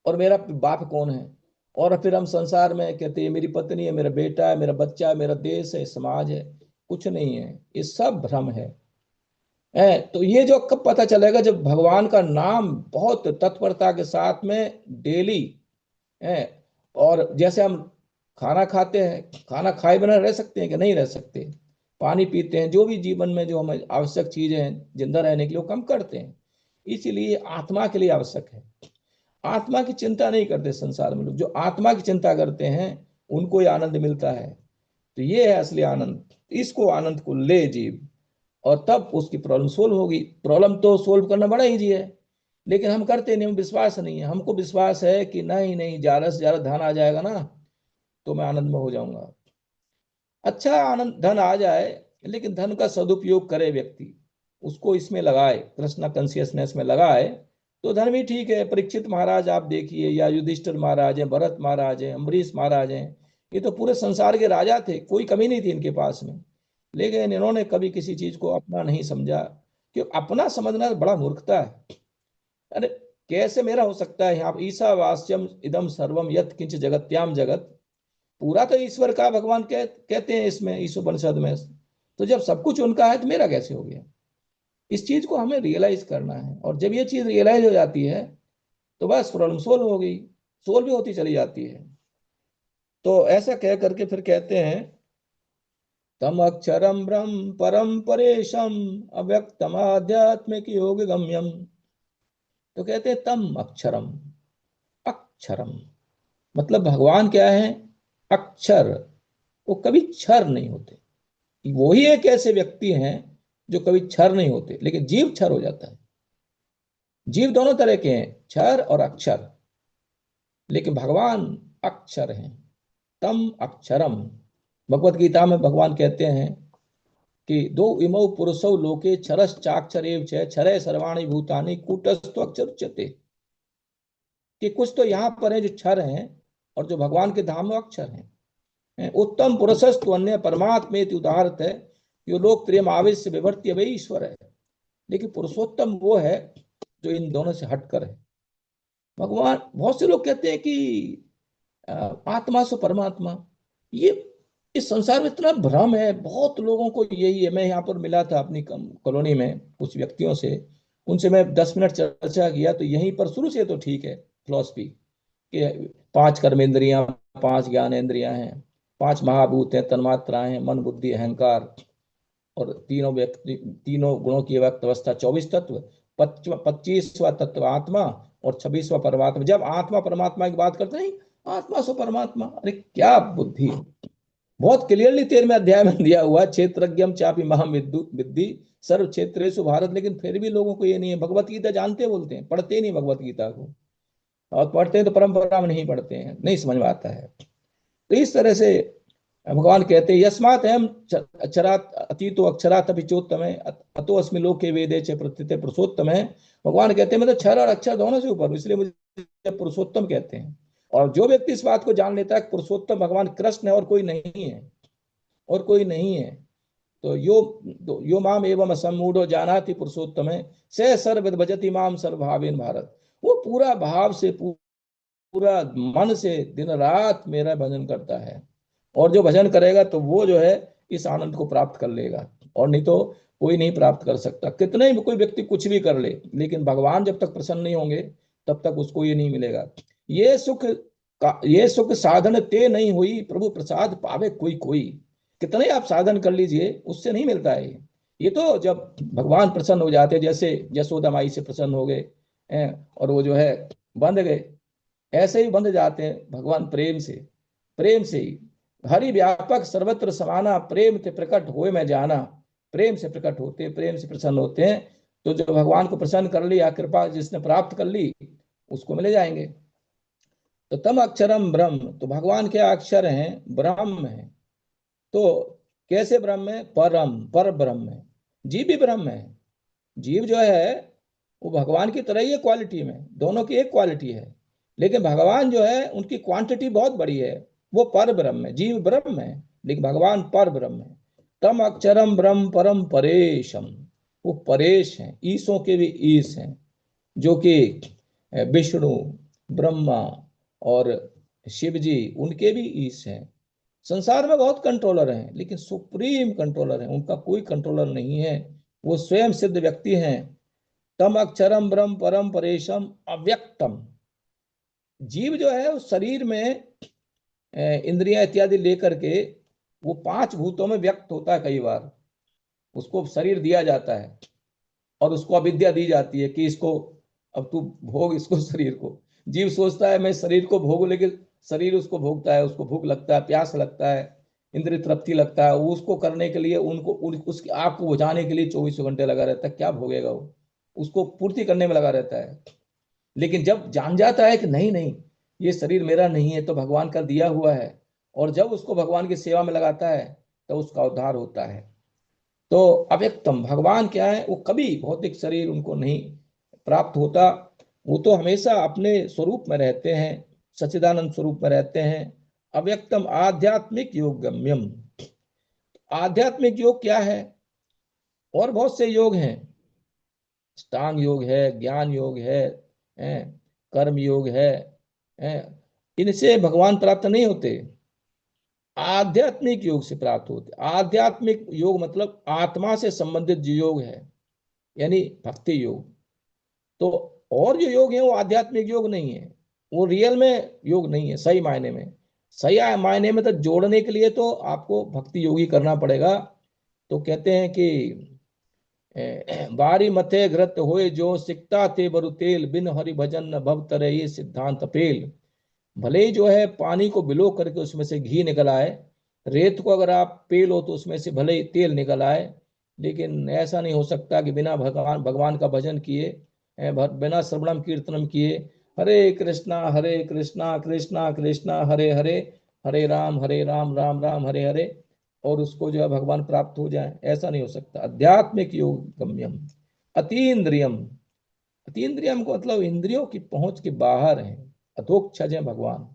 और मेरा बाप कौन है। और फिर हम संसार में कहते हैं मेरी पत्नी है, मेरा बेटा है, मेरा बच्चा है, मेरा देश है, समाज है। कुछ नहीं है, ये सब भ्रम है। तो ये जो कब पता चलेगा? जब भगवान का नाम बहुत तत्परता के साथ में डेली है। और जैसे हम खाना खाते हैं, खाना खाए बिना रह सकते हैं कि नहीं रह सकते? पानी पीते हैं, जो भी जीवन में जो हमें आवश्यक चीजें हैं जिंदा रहने के लिए, वो कम करते हैं। इसीलिए आत्मा के लिए आवश्यक है। आत्मा की चिंता नहीं करते संसार में लोग। जो आत्मा की चिंता करते हैं उनको ही आनंद मिलता है। तो ये है असली आनंद। इसको आनंद को ले जीव, और तब उसकी प्रॉब्लम सोल्व होगी। प्रॉब्लम तो सोल्व करना बड़ा इजी है, लेकिन हम करते नहीं, हम विश्वास नहीं है। हमको विश्वास है कि नहीं नहीं, ज्यादा से ज्यादा धन आ जाएगा ना तो मैं आनंद में हो जाऊंगा। अच्छा, आनंद धन आ जाए, लेकिन धन का सदुपयोग करे व्यक्ति, उसको इसमें लगाए, कृष्णा कॉन्शियसनेस में लगाए, तो धन भी ठीक है। परीक्षित महाराज आप देखिए, या युधिष्ठिर महाराज हैं, भरत महाराज हैं, अम्बरीश महाराज हैं, ये तो पूरे संसार के राजा थे, कोई कमी नहीं थी इनके पास में। लेकिन इन्होंने कभी किसी चीज को अपना नहीं समझा, कि अपना समझना बड़ा मूर्खता है। अरे कैसे मेरा हो सकता है? यहाँ ईशावास्यम इदम सर्वम यत् किंच जगत्याम जगत, पूरा तो ईश्वर का, भगवान कहते हैं इसमें, ईशोपनिषद में। तो जब सब कुछ उनका है तो मेरा कैसे हो गया? इस चीज को हमें रियलाइज करना है, और जब ये चीज रियलाइज हो जाती है तो बस प्रॉब्लम सोल्व हो गई, सोल्व भी होती चली जाती है। तो ऐसा कह करके फिर कहते हैं, तम अक्षरम ब्रह्म परम परेशम अव्यक्तम आध्यात्मिक योग गम्यम। तो कहते हैं तम अक्षरम, अक्षरम मतलब भगवान क्या है? अक्षर। वो कभी क्षर नहीं होते। वो ही एक ऐसे व्यक्ति हैं जो कभी क्षर नहीं होते, लेकिन जीव क्षर हो जाता है। जीव दोनों तरह के हैं, क्षर और अक्षर, लेकिन भगवान अक्षर हैं। तम अक्षरम। भगवत गीता में भगवान कहते हैं कि दो इमौ पुरुषौ लोके क्षरश्चाक्षरेव च क्षरे सर्वाणि भूतानि कूटस्थो अक्षर उच्यते। कि कुछ तो यहाँ पर है जो क्षर हैं, और जो भगवान के धाम में अक्षर हैं। उत्तम पुरुषस्तु अन्य परमात्मेति उदाहरत है। यो लोक प्रेम आवेश से विवर्त्य वही ईश्वर है। लेकिन पुरुषोत्तम वो है जो इन दोनों से हटकर है। भगवान, बहुत से लोग कहते हैं कि आत्मा सो परमात्मा, ये इस संसार में इतना भ्रम है, बहुत लोगों को यही है। मैं यहाँ पर मिला था अपनी कॉलोनी में कुछ व्यक्तियों से, उनसे मैं 10 मिनट चर्चा किया, तो यहीं पर शुरू से तो ठीक है फिलॉसफी कि 5 कर्मेंद्रियां, 5 ज्ञानेंद्रियां हैं, 5 महाभूत हैं, तन्मात्राएं हैं, मन बुद्धि अहंकार, और तीनों गुणों की व्यक्त अवस्था, 24 तत्व, 25वां तत्व आत्मा, और 26वां परमात्मा। जब आत्मा परमात्मा की बात करते हैं, आत्मा सो परमात्मा, अरे क्या बुद्धि! बहुत क्लियरली 13वें अध्याय में दिया हुआ, क्षेत्रज्ञम चापि महम विद्धि सर्व क्षेत्रेषु भारत। लेकिन फिर भी लोगों को ये नहीं है। भगवत गीता जानते बोलते हैं, पढ़ते नहीं भगवत गीता को, और पढ़ते हैं तो परंपरा में नहीं पढ़ते हैं, नहीं समझ में आता है। तो इस तरह से भगवान कहते हैं, यस्मात् हम अक्षरात अतीतो अक्षरात अपिचोत्तम है, अतो अस्मि लोके वेदे च प्रत्यते पुरुषोत्तम है। भगवान कहते हैं मैं तो क्षर और अक्षर दोनों से ऊपर हूं, इसलिए मुझे पुरुषोत्तम कहते हैं। और जो व्यक्ति इस बात को जान लेता है पुरुषोत्तम भगवान कृष्ण है और कोई नहीं है, और कोई नहीं है, तो यो माम एवं सम्मूढ़ो जानाति पुरुषोत्तम है, से सर्व भजति माम सर्वभावेन भारत। वो पूरा भाव से, पूरा मन से दिन रात मेरा भजन करता है, और जो भजन करेगा तो वो जो है इस आनंद को प्राप्त कर लेगा, और नहीं तो कोई नहीं प्राप्त कर सकता। कितने ही कोई व्यक्ति कुछ भी कर ले, लेकिन भगवान जब तक प्रसन्न नहीं होंगे तब तक उसको ये नहीं मिलेगा। ये सुख साधन ते नहीं हुई, प्रभु प्रसाद पावे कोई कोई। कितने आप साधन कर लीजिए, उससे नहीं मिलता है। ये तो जब भगवान प्रसन्न हो जाते, जैसे यशोदा माई से प्रसन्न हो गए और वो जो है बंध गए, ऐसे ही बंध जाते हैं भगवान प्रेम से। प्रेम से ही हरि व्यापक सर्वत्र समाना, प्रेम से प्रकट होए मैं जाना। प्रेम से प्रकट होते हैं, प्रेम से प्रसन्न होते हैं, तो जो भगवान को प्रसन्न कर लिया, कृपा जिसने प्राप्त कर ली, उसको मिले जाएंगे। तो तम अक्षरम ब्रह्म, तो भगवान क्या अक्षर हैं? ब्रह्म है। तो कैसे ब्रह्म है? परम, पर ब्रह्म है। जीव भी ब्रह्म है। जीव जो है वो भगवान की तरह ही है क्वालिटी में, दोनों की एक क्वालिटी है। लेकिन भगवान जो है उनकी क्वांटिटी बहुत बड़ी है, वो पर ब्रह्म है। जीव ब्रह्म है लेकिन भगवान पर ब्रह्म है। तम अक्षरम ब्रह्म परम परेशम, वो परेश हैं, ईसों के भी ईश हैं, जो कि विष्णु, ब्रह्मा और शिव जी, उनके भी ईश हैं। संसार में बहुत कंट्रोलर हैं, लेकिन सुप्रीम कंट्रोलर हैं, उनका कोई कंट्रोलर नहीं है। वो स्वयं सिद्ध व्यक्ति हैं। तम अक्षरम ब्रह्म परम परेशम अव्यक्तम। जीव जो है उस शरीर में इंद्रियां इत्यादि लेकर के वो 5 भूतों में व्यक्त होता है। कई बार उसको शरीर दिया जाता है और उसको अविद्या दी जाती है कि इसको अब तू भोग, इसको शरीर को। जीव सोचता है मैं शरीर को भोग, लेकिन शरीर उसको भोगता है, उसको भूख लगता है, प्यास लगता है, इंद्रिय तृप्ति लगता है। उसको करने के लिए उसकी आग को बुझाने के लिए 24 घंटे लगा रहता है। क्या भोगेगा वो? उसको पूर्ति करने में लगा रहता है। लेकिन जब जान जाता है कि नहीं नहीं, ये शरीर मेरा नहीं है, तो भगवान का दिया हुआ है, और जब उसको भगवान की सेवा में लगाता है तो उसका उद्धार होता है। तो अव्यक्तम भगवान क्या है? वो कभी भौतिक शरीर उनको नहीं प्राप्त होता। वो तो हमेशा अपने स्वरूप में रहते हैं, सच्चिदानंद स्वरूप में रहते हैं। अव्यक्तम आध्यात्मिक योग गम्यम। आध्यात्मिक योग क्या है? और बहुत से योग हैं। अष्टांग योग है, ज्ञान योग है, कर्म योग है। इनसे भगवान प्राप्त नहीं होते, आध्यात्मिक योग से प्राप्त होते। आध्यात्मिक योग मतलब आत्मा से संबंधित जो योग है, यानी भक्ति योग। तो और जो योग है वो आध्यात्मिक योग नहीं है, वो रियल में योग नहीं है। सही मायने में, सही मायने में तो जोड़ने के लिए तो आपको भक्ति योगी करना पड़ेगा। तो कहते हैं कि बारी मथे घृत होए जो, सिकता ते बरु तेल, बिन हरि भजन न भव तरे, ये सिद्धांत पेल। भले ही जो है पानी को बिलो करके उसमें से घी निकल आए, रेत को अगर आप पेलो तो उसमें से भले ही तेल निकल आए, लेकिन ऐसा नहीं हो सकता कि बिना भगवान भगवान का भजन किए, बिना श्रवणम कीर्तनम किए, हरे कृष्णा कृष्णा कृष्णा हरे हरे, हरे राम राम राम हरे हरे, और उसको जो है भगवान प्राप्त हो जाए, ऐसा नहीं हो सकता। आध्यात्मिक योग गम्यम अतीन्द्रियम। अतीन्द्रियम को मतलब इंद्रियों की पहुंच के बाहर है, अधोक्षज है भगवान।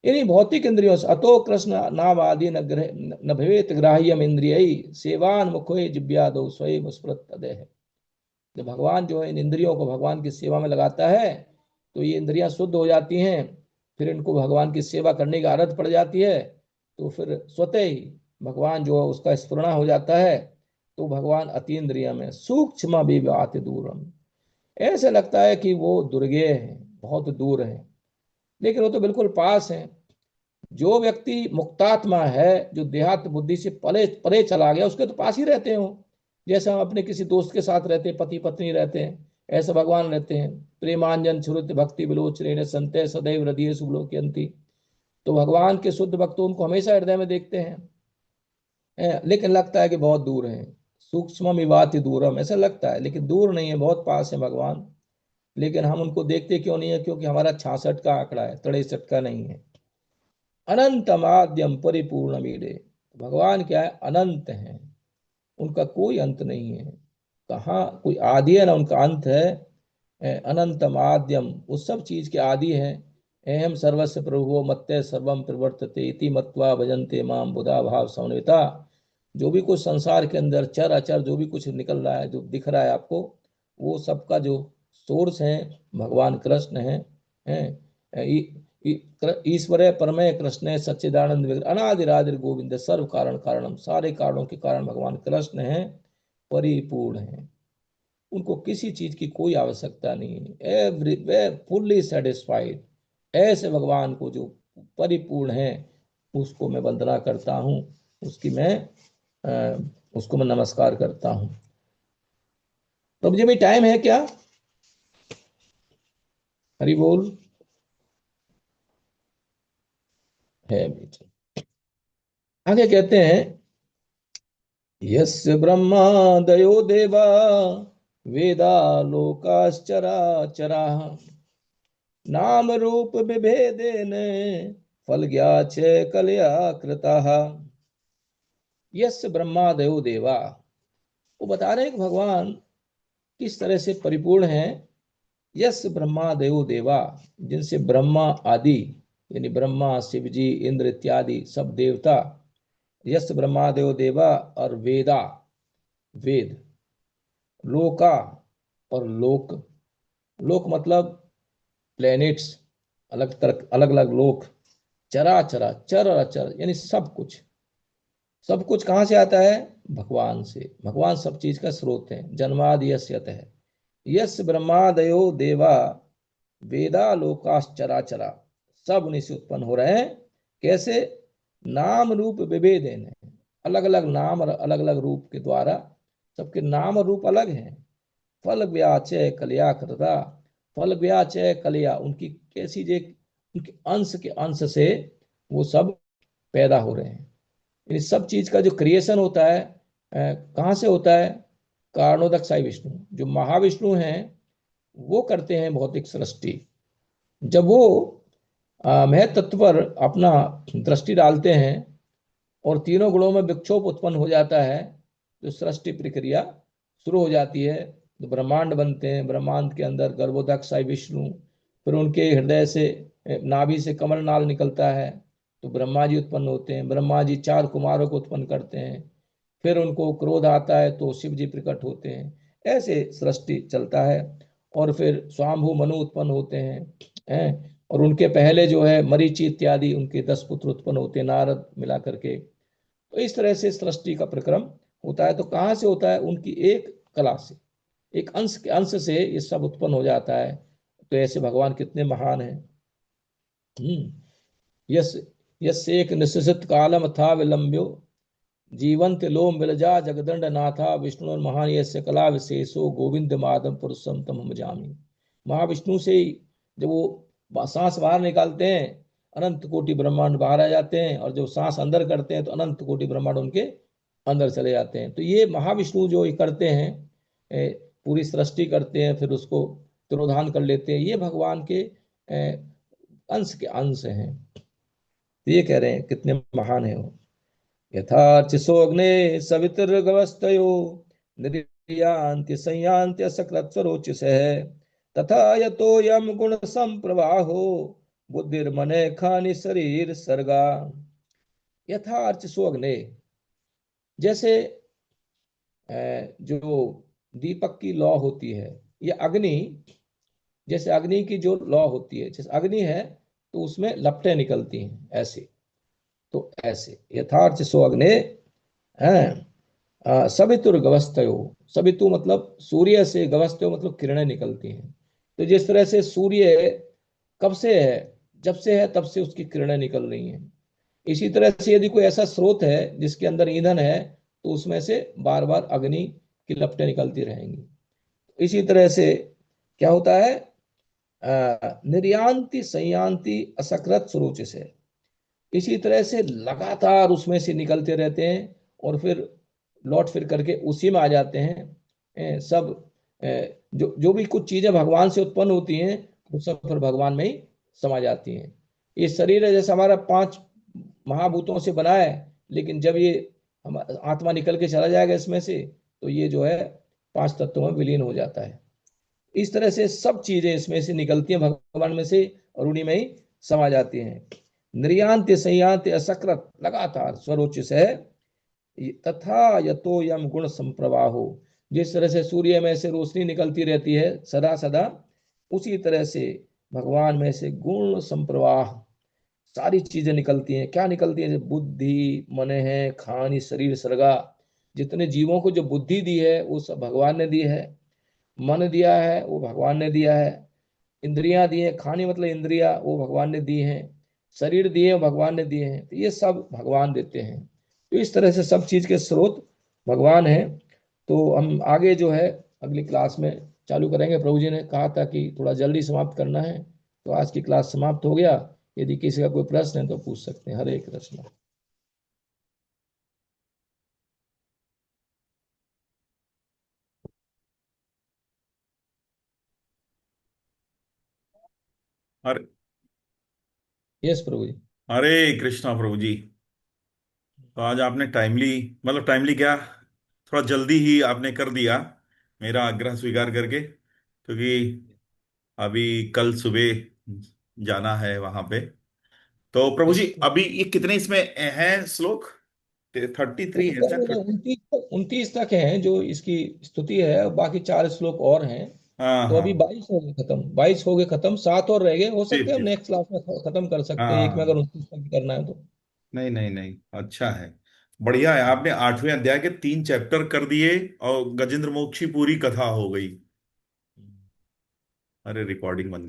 इन्हीं भौतिक इंद्रियों से अतो कृष्ण नाम आदि न भवेत ग्राह्यम इंद्रिय सेवान मुखो जिज्ञादो स्वयं स्मृत तदेह। जब भगवान जो है इन इंद्रियों को भगवान की सेवा में लगाता है तो ये इंद्रियां शुद्ध हो जाती हैं, फिर इनको भगवान की सेवा करने की आदत पड़ जाती है, तो फिर स्वतः ही भगवान जो है उसका स्फुरण हो जाता है। तो भगवान अतीन्द्रिय में सूक्ष्म विवात दूरम, ऐसे लगता है कि वो दुर्गेय है, बहुत दूर है, लेकिन वो तो बिल्कुल पास है। जो व्यक्ति मुक्तात्मा है, जो देहात्म बुद्धि से परे परे चला गया, उसके तो पास ही रहते हो। जैसे हम अपने किसी दोस्त के साथ रहते हैं, पति पत्नी रहते हैं, ऐसे भगवान रहते हैं। प्रेमांजन छुरुत भक्ति विलोचन संते सदैव हृदय सुबलोकयंती। तो भगवान के शुद्ध भक्त उनको हमेशा हृदय में देखते हैं। लेकिन लगता है कि बहुत दूर है। सूक्ष्म विवाति दूरम, ऐसा लगता है, लेकिन दूर नहीं है, बहुत पास है भगवान। लेकिन हम उनको देखते क्यों नहीं है? क्योंकि हमारा 66 का आंकड़ा है, 63 का नहीं है। अनंत माध्यम परिपूर्ण मीडे, भगवान क्या है? अनंत है, उनका कोई अंत नहीं है। कहाँ कोई आदि है ना उनका अंत है। अनंत माध्यम, उस सब चीज के आदि है। अहम सर्वस्व प्रभुओ मत्ते सर्वम प्रवर्तते इति मत्वा भजन्ते माम बुधा भाव समन्विता। जो भी कुछ संसार के अंदर चर अचर जो भी कुछ निकल रहा है, जो दिख रहा है आपको, वो सबका जो सोर्स है भगवान कृष्ण है। ईश्वर परमय कृष्ण सच्चिदानंद विग्रह अनादिरादिर गोविंद सर्व कारण कारणम, सारे कारणों के कारण भगवान कृष्ण है, परिपूर्ण है। उनको किसी चीज की कोई आवश्यकता नहीं है, एवरी वे फुल्ली सेटिस्फाइड। ऐसे भगवान को जो परिपूर्ण है, उसको मैं वंदना करता हूँ, उसकी मैं उसको मैं नमस्कार करता हूँ। प्रभु जी में टाइम है क्या? हरि बोल। है बेटा। आगे कहते हैं, यस्य ब्रह्मादयो देवा वेदा लोकाश्चराचरा नाम रूप विभेदेन फल ज्ञाच कलया कृता। यस्य ब्रह्मादयो देवा, वो बता रहे हैं कि भगवान किस तरह से परिपूर्ण है। यस ब्रह्मादयो देवा, जिनसे ब्रह्मा आदि यानी ब्रह्मा शिव जी इंद्र इत्यादि सब देवता, यस ब्रह्मादयो देवा, और वेदा वेद, लोका और लोक, लोक मतलब प्लैनेट्स, अलग अलग लोक, चरा चरा चर और अचर यानी सब कुछ। सब कुछ कहाँ से आता है? भगवान से। भगवान सब चीज का स्रोत है। जन्मादि यस्य है। यस ब्रह्मादयो देवा वेदा लोकाश्चराचरा, सब उन्हीं से उत्पन्न हो रहे हैं। कैसे? नाम रूप विभेदेन है, अलग अलग नाम और अलग अलग रूप के द्वारा, सबके नाम और रूप अलग हैं। फल व्याचय कलिया कृता, फल व्याचय कलिया, उनकी कैसी जे उनके अंश के अंश से वो सब पैदा हो रहे हैं। इन सब चीज का जो क्रिएशन होता है कहाँ से होता है? कारणोदक साई विष्णु, जो महाविष्णु हैं, वो करते हैं भौतिक सृष्टि। जब वो महत तत्व पर अपना दृष्टि डालते हैं और तीनों गुणों में विक्षोभ उत्पन्न हो जाता है, जो सृष्टि प्रक्रिया शुरू हो जाती है, तो ब्रह्मांड बनते हैं। ब्रह्मांड के अंदर गर्भोदक साई विष्णु, फिर उनके हृदय से नाभि से कमल नाल निकलता है, तो ब्रह्मा जी उत्पन्न होते हैं। ब्रह्मा जी 4 कुमारों को उत्पन्न करते हैं। फिर उनको क्रोध आता है तो शिव जी प्रकट होते हैं। ऐसे सृष्टि चलता है। और फिर स्वाम्भु मनु उत्पन्न होते हैं। और उनके पहले जो है मरीचि इत्यादि उनके 10 पुत्र उत्पन्न होते हैं, नारद मिला करके। तो इस तरह से सृष्टि का प्रक्रम होता है। तो कहाँ से होता है? उनकी एक कला से, एक अंश के अंश से ये सब उत्पन्न हो जाता है। तो ऐसे भगवान कितने महान हैं। यस यस एक निश्चित कालम था विलंब्यो जीवंत लोम विलजा जगदंड नाथा विष्णु महान यस्य कला विशेषो गोविंद माधव पुरुषम तम जामी। महाविष्णु से ही जब वो सांस बाहर निकालते हैं, अनंत कोटि ब्रह्मांड बाहर आ जाते हैं, और जब सांस अंदर करते हैं तो अनंत कोटि ब्रह्मांड उनके अंदर चले जाते हैं। तो ये महाविष्णु जो ये करते हैं, पूरी सृष्टि करते हैं, फिर उसको तिरोधान कर लेते हैं, ये भगवान के अंश के अंश हैं। तो ये कह रहे हैं कितने महान है वो। यथार्चिसोऽग्ने सवितुर्गवस्तयो निर्यान्ति संयान्ति सकलत्सरोचिषः तथा यतो यम गुण संप्रवाहो बुद्धिर्मने खानि शरीर सर्गा। यथार्च सो अग्ने। जैसे जो दीपक की लौ होती है, ये अग्नि, जैसे अग्नि की जो लौ होती है, जैसे अग्नि है तो उसमें लपटें निकलती हैं ऐसे। तो ऐसे यथार्थ सो अग्ने है। सवितुर गवस्तयो। सवितु मतलब सूर्य से, गवस्तयो मतलब किरणें निकलती हैं। तो जिस तरह से सूर्य कब से है, जब से है तब से उसकी किरणें निकल रही हैं। इसी तरह से यदि कोई ऐसा स्रोत है जिसके अंदर ईंधन है, तो उसमें से बार बार अग्नि की लपटें निकलती रहेंगी। इसी तरह से क्या होता है, निर्यांति संयांति असकृत सुरुचि से। इसी तरह से लगातार उसमें से निकलते रहते हैं और फिर लौट फिर करके उसी में आ जाते हैं। सब जो जो भी कुछ चीजें भगवान से उत्पन्न होती हैं, वो सब फिर भगवान में ही समा जाती हैं। ये शरीर है जैसे हमारा 5 महाभूतों से बना है, लेकिन जब ये हम आत्मा निकल के चला जाएगा इसमें से, तो ये जो है 5 तत्वों में विलीन हो जाता है। इस तरह से सब चीजें इसमें से निकलती हैं भगवान में से, और उन्हीं में ही समा जाती हैं। निर्यांत संयांत असकृत, लगातार स्वरोच से। तथा यतो यम गुण संप्रवाहो। जिस तरह से सूर्य में से रोशनी निकलती रहती है सदा सदा, उसी तरह से भगवान में से गुण संप्रवाह, सारी चीजें निकलती हैं। क्या निकलती है? बुद्धि मन है खानी शरीर सर्गा। जितने जीवों को जो बुद्धि दी है वो सब भगवान ने दी है। मन दिया है वो भगवान ने दिया है। इंद्रियां दी हैं, खानी मतलब इंद्रिया, वो भगवान ने दी हैं। शरीर दिए वो भगवान ने दिए हैं। तो ये सब भगवान देते हैं। तो इस तरह से सब चीज के स्रोत भगवान है। तो हम आगे जो है अगली क्लास में चालू करेंगे। प्रभु जी ने कहा था कि थोड़ा जल्दी समाप्त करना है, तो आज की क्लास समाप्त हो गया। यदि किसी का कोई प्रश्न है तो पूछ सकते हैं। हरे कृष्ण। अरे, यस प्रभु जी। हरे कृष्णा प्रभु जी। तो आज आपने टाइमली, मतलब टाइमली क्या, थोड़ा जल्दी ही आपने कर दिया मेरा आग्रह स्वीकार करके, क्योंकि अभी कल सुबह जाना है वहां पे। तो प्रभु जी, यस। अभी ये कितने इसमें हैं श्लोक? 33 है टोटल सर? 29 तक हैं जो इसकी स्तुति है, और बाकी 4 श्लोक और हैं। हाँ तो हाँ। अभी 22 हो गए खत्म, 22 हो गए खत्म, 7 और रह गए। हो सकते ठीक हैं हम ठीक। नेक्स्ट क्लास में खत्म कर सकते हैं, एक में हाँ। अगर 29 तक करना है तो। नहीं नहीं नहीं, अच्छा है। बढ़िया है, आपने 8वें अध्याय के 3 चैप्टर कर दिए और गजेंद्र मोक्ष की पूरी कथा हो गई। अरे, रिकॉर्डिंग बंद कर।